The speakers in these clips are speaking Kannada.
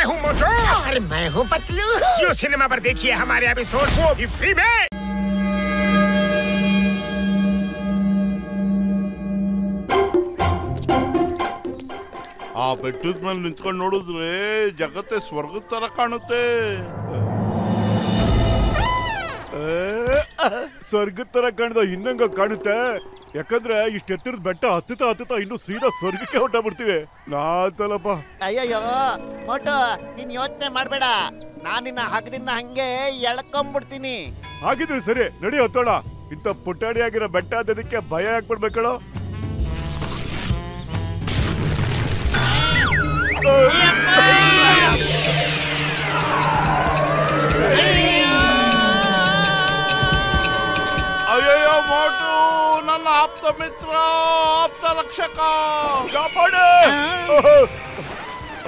मैं हूँ मोटू और मैं हूँ पतलू। जियो सिनेमा पर देखिए हमारे एपिसोड को भी फ्री में। ಆ ಬೆಟ್ಟದ ಮೇಲೆ ನಿಂತ್ಕೊಂಡು ನೋಡಿದ್ರೆ ಜಗತ್ತೇ ಸ್ವರ್ಗದ ತರ ಕಾಣುತ್ತೆ. ಸ್ವರ್ಗದ ತರ ಕಾಣ್ದ ಇನ್ನಂಗ ಕಾಣುತ್ತೆ. ಯಾಕಂದ್ರೆ ಇಷ್ಟ ಎತ್ತರದ ಬೆಟ್ಟ ಹತ್ತುತ್ತಾ ಇನ್ನು ಸೀದಾ ಸ್ವರ್ಗಕ್ಕೆ ಹೊರಟಾಗ್ಬಿಡ್ತೀವಿ. ನಾತಲ್ಲಪ್ಪ. ಅಯ್ಯಯ್ಯೋ ಮೋಟು, ನೀನ್ ಯೋಚನೆ ಮಾಡ್ಬೇಡ, ನಾನ್ ನಿನ್ನ ಹಗ್ಗದಿಂದ ಹಂಗೆ ಎಳ್ಕೊಂಡ್ಬಿಡ್ತೀನಿ. ಹಾಗಿದ್ರೆ ಸರಿ, ನಡಿ ಹತ್ತೋಣ. ಇಂಥ ಪುಟಾಣಿ ಆಗಿರೋ ಬೆಟ್ಟ ಅದಕ್ಕೆ ಭಯ ಹಾಕ್ಬಿಡ್ಬೇಕಳು. ಅಯ್ಯಯ್ಯೋ ಮೋಟು, ನನ್ನ ಆಪ್ತ ಮಿತ್ರ, ಆಪ್ತ ರಕ್ಷಕ, ಕಾಪಾಡು.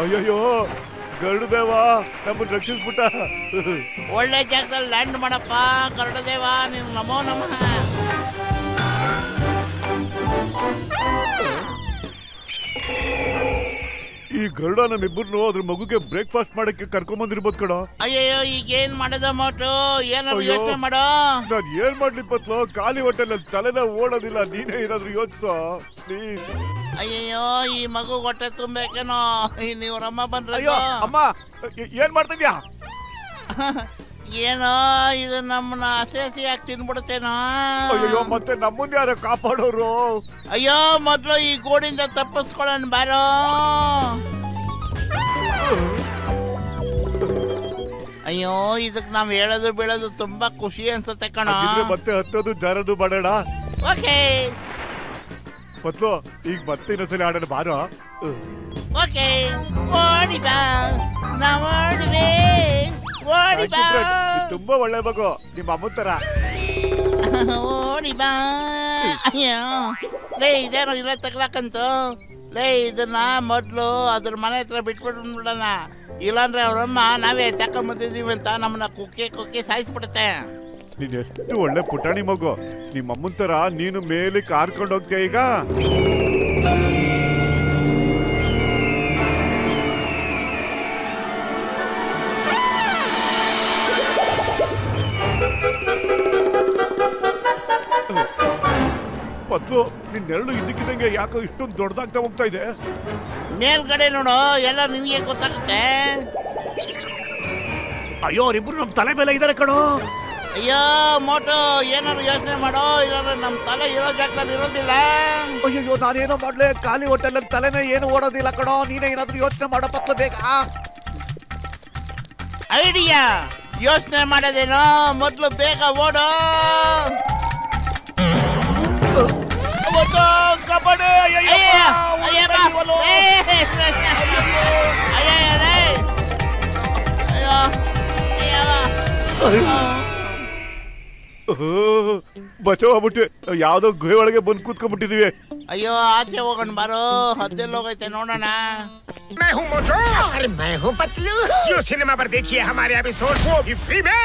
ಅಯ್ಯಯ್ಯೋ ಗರುಡದೇವ ನಮ್ಮನ್ನ ರಕ್ಷಿಸ್ಬಿಟ್ಟ. ಒಳ್ಳೆ ಜಾಗದಲ್ಲಿ ಲ್ಯಾಂಡ್ ಮಾಡಪ್ಪ ಗರುಡದೇವ, ನೀನು ನಮೋ ನಮಃ. ಈ ಗರುಡ ನಮ್ಮಿಬ್ಬರನ್ನು ಅದ್ರ ಮಗುಗೆ ಬ್ರೇಕ್ಫಾಸ್ಟ್ ಮಾಡಕ್ಕೆ ಕರ್ಕೊಂಡ್ ಬಂದಿರ್ಬೋದು ಕಣ. ಅಯ್ಯಯ್ಯೋ ಈಗ ಏನ್ ಮಾಡೋದು ಮೋಟು, ಏನಾದ್ರು ಯೋಚನೆ ಮಾಡೋ. ನಾನ್ ಏನ್ ಮಾಡ್ಲಿ ಪತ್ಲು, ಖಾಲಿ ಹೊಟ್ಟೆಲ್ಲ ತಲೆನ ಓಡೋದಿಲ್ಲ. ನೀನೇ ಏನಾದ್ರು ಯೋಚಿಸೋ ಪ್ಲೀಸ್. ಅಯ್ಯಯ್ಯೋ ಈ ಮಗು ಹೊಟ್ಟೆ ತುಂಬಬೇಕೇನೋ. ನೀವ್ರಮ್ಮ ಬಂದ್ರೆ ಅಮ್ಮ ಏನ್ ಮಾಡ್ತಿದ್ಯಾ? ಏನೋ ಇದು ನಮ್ಮನ್ನ ಹಸಿ ತಿನ್ಬಿಡುತ್ತೇನೋ. ಅಯ್ಯೋ ಮತ್ತೆ ನಮ್ಮನ್ನ ಯಾರು ಕಾಪಾಡೋರು? ಅಯ್ಯೋ ಮೊದ್ಲು ಈ ಗೋಡಿಂದ ತಪ್ಪಿಸ್ಕೊಳ್ಳೋಣ ಬಾರೋ. ಅಯ್ಯೋ ಇದಕ್ ನಾವ್ ಹೇಳೋದು ಬೀಳೋದು ತುಂಬಾ ಖುಷಿ ಅನ್ಸುತ್ತೆ ಕಣ. ಮತ್ತೆ ಹತ್ತೋದು ಜಾರದು ಮಾಡೋಣ. ಓಕೆ ಪತ್ಲು ಈಗ ಮತ್ತೆ ಇನ್ನೊಂದ್ಸಲಿ ಆಡೋಣ ಬಾರೋ. ಓಕೆ ಓಡಿ ಬಾ, ನಾವ್ ಓಡುವೆ, ಓಡಿ ಬಾ. ತುಂಬಾ ಒಳ್ಳೆ ಮಗು, ನಿಮ್ಮ ಅಮ್ಮ ತರ. ಓಡಿ ಬಾ. ಅಯ್ಯೋ ಲೇ ಇದೇನೋ ಇಲ್ಲ ತಗ್ಲಾಕಂತು. ಲೇ ಇದನ್ನ ಮೊದ್ಲು ಅದ್ರ ಮನೆ ಹತ್ರ ಬಿಟ್ಬಿಡೋಣ, ಇಲ್ಲಾಂದ್ರೆ ಅವ್ರಮ್ಮ ನಾವೇ ತಕೊಂಬಂದಿದೀವಿ ಅಂತ ನಮ್ಮನ್ನ ಕುಕ್ಕಿ ಸಾಯಿಸ್ಬಿಡುತ್ತೆ. ನೀನ್ ಎಷ್ಟು ಒಳ್ಳೆ ಪುಟಾಣಿ ಮಗು, ನಿಮ್ಮ ಅಮ್ಮನ ತರ ನೀನು ಮೇಲೆ ಕಾರ್ಕೊಂಡು ಹೋಗ್ತೀಯ ಈಗ. ಪತ್ಲು ನಿನ್ ನೆರಳು ಇದ್ದಕ್ಕಿದ್ದಂಗೆ ಯಾಕೋ ಇಷ್ಟೊಂದು ದೊಡ್ಡದಾಗ್ತಾ ಹೋಗ್ತಾ ಇದೆ. ಮೇಲ್ಗಡೆ ನೋಡು, ಎಲ್ಲ ನಿನಗೆ ಗೊತ್ತಾಗುತ್ತೆ. ಅಯ್ಯೋ ಅವರಿಬ್ರು ನಮ್ ತಲೆ ಮೇಲೆ ಇದಾರೆ ಕಣೋ. ಅಯ್ಯೋ ಮೋಟು ಏನಾದ್ರು ಯೋಚನೆ ಮಾಡೋ, ಇಲ್ಲಾಂದ್ರೆ ನಮ್ ತಲೆ ಇರೋ ಜಾಗದಲ್ಲಿ ಇರೋದಿಲ್ಲ. ಅಯ್ಯೋ ನಾನೇನೋ ಮಾಡ್ಲೆ, ಖಾಲಿ ಹೊಟ್ಟೆಲ್ಲ ತಲೆನೇ ಏನು ಓಡೋದಿಲ್ಲ ಕಣೋ. ನೀನೇ ಏನಾದ್ರು ಯೋಚನೆ ಮಾಡೋ ಪತ್ಲು ಬೇಗ. ಐಡಿಯಾ ಯೋಚನೆ ಮಾಡೋದೇನೋ, ಮೊದ್ಲು ಬೇಗ ಓಡೋ. ಕಬಡ್ಡಿ ಬಚಾವ್ ಆಗ್ಬಿಟ್ವಿ. ಯಾವ್ದೋ ಗುಹೆ ಒಳಗೆ ಬಂದು ಕೂತ್ಕೊಂಡ್ಬಿಟ್ಟಿದೀವಿ. ಅಯ್ಯೋ ಆಚೆ ಹೋಗೋಣ ಬಾರೋ, ಹತ್ತೆಲ್ಲ ಹೋಗೈತೆ ನೋಡೋಣ. मैं हूँ मोटू और मैं हूँ पतलू। जियो सिनेमा पर देखिए हमारे एपिसोड को भी फ्री में।